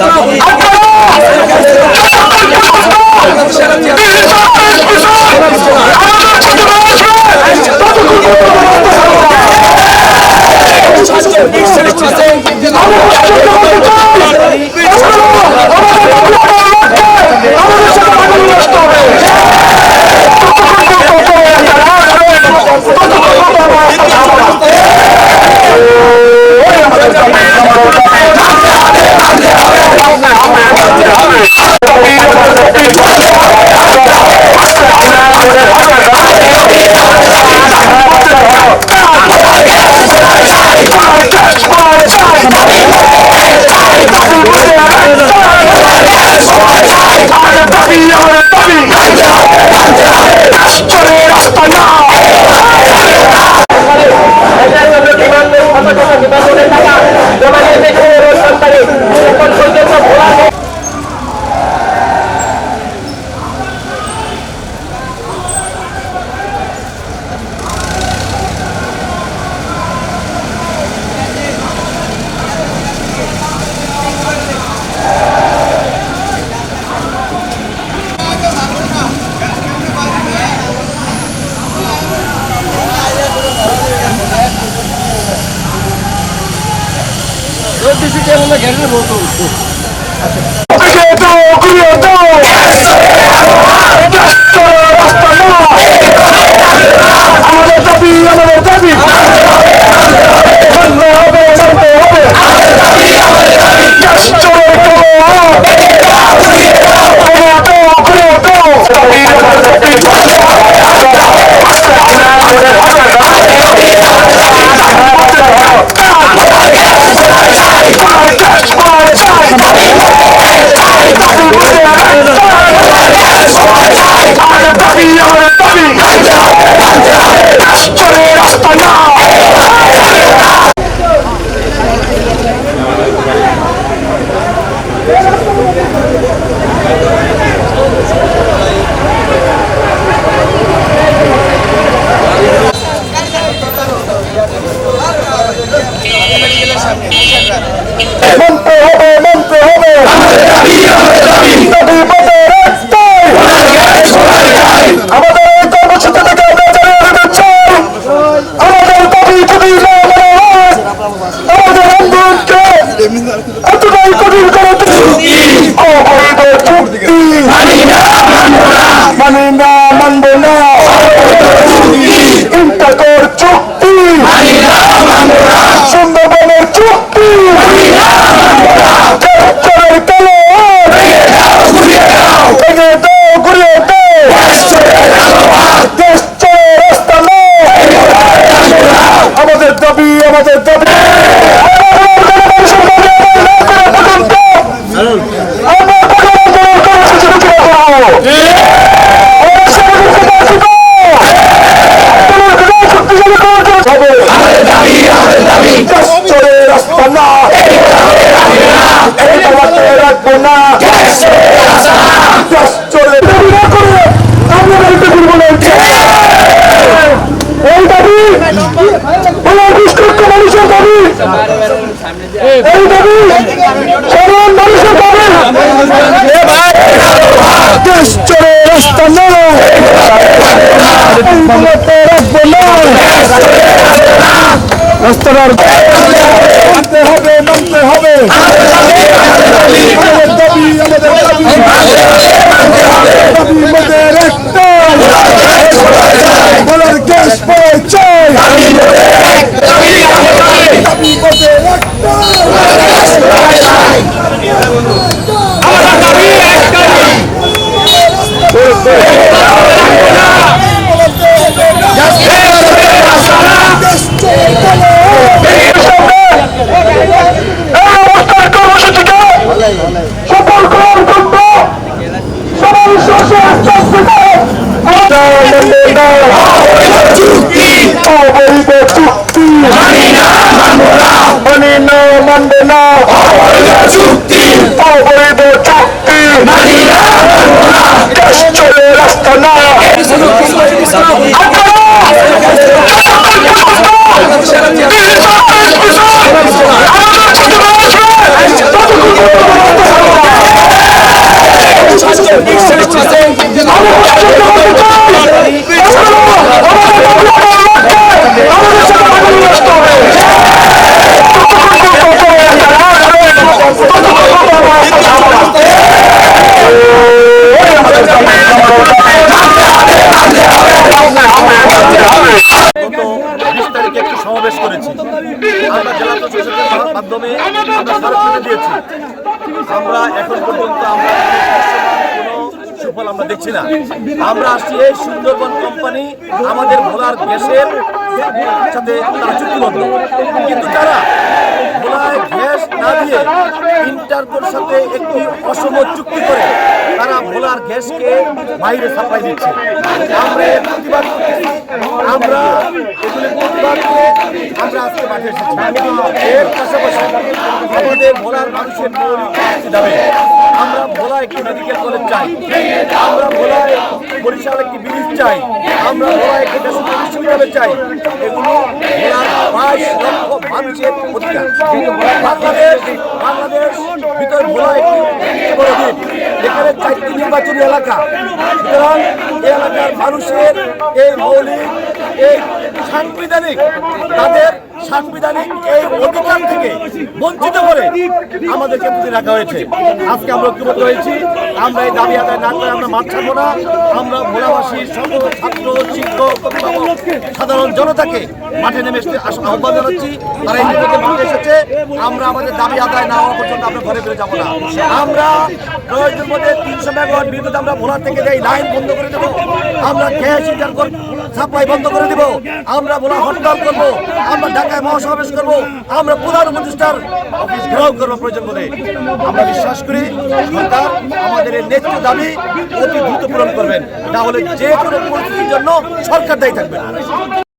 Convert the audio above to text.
Apa মাধ্যমে আমরা স্মারকলিপি দিয়েছি। আমরা এখন পর্যন্ত আমরা কোনো সুফল আমরা দেখছি না। আমরা আসছি এই সুন্দরবন কোম্পানি আমাদের ভোলার গ্যাসের সাথে তারা চুক্তিবদ্ধ, কিন্তু তারা ভোলায় গ্যাস না দিয়ে ইন্টারকোর সাথে একটি অসম চুক্তি করে তারা ভোলার গ্যাসকে বাইরে সাপ্লাই দিচ্ছে। আমরা এর প্রতিবাদ করতেছি। আমরা এগুলি প্রতিবাদ করে আমরা আজকে মাঠে এসেছি। এর পাশাপাশি আমাদের ভোলার মানুষের মৌলিক দাবি, আমরা ভোলায় একটি মেডিকেল কলেজ চাই, আমরা ভোলায় বরিশাল একটি ব্রিজ চাই, আমরা ভোলায় একটি বেসরকারি বিশ্ববিদ্যালয় চাই। এগুলো ভোলার 22 লক্ষ মানুষের অধিকার। বাংলাদেশ ভিতরে ভোলা একটি বড় দ্বীপ, এখানে 4টি নির্বাচনী এলাকা। সুতরাং এই এলাকার মানুষের এই মৌলিক এই সাংবিধানিক তাদের সাংবিধানিক এই অধিকার থেকে বঞ্চিত করে আমাদেরকে প্রতি রাখা হয়েছে। আজকে আমরা ঐক্যবদ্ধ হয়েছি। আমরা এই দাবি আদায় না করে আমরা মাঠ ছাড়বো না। আমরা ভোলাবাসী সকল ছাত্র, শিক্ষক, অভিভাবক, সাধারণ জনতাকে মাঠে নেমে আহ্বান জানাচ্ছি। তারা এই মুহূর্তে মাঠে এসেছে। আমরা আমাদের দাবি আদায় না হওয়া পর্যন্ত আমরা ঘরে ফিরে যাবো না। আমরা প্রয়োজন মধ্যে 300 মেগাওয়াট বিদ্যুৎ আমরা ভোলা থেকে এই লাইন বন্ধ করে দেবো। আমরা গ্যাস ইন্টারকোর সাপ্লাই বন্ধ করে দেবো। আমরা ভোলা হরতাল করবো। আমরা ঢাকায় মহাসমাবেশ করবো। আমরা প্রধান উপদেষ্টার অফিস ঘেরাও করবো প্রয়োজন মধ্যে। আমরা বিশ্বাস করি সরকার আমাদের এই ন্যায্য দাবি অতি দ্রুত পূরণ করবেন, না হলে যে কোনো পরিস্থিতির জন্য সরকার দায়ী থাকবে।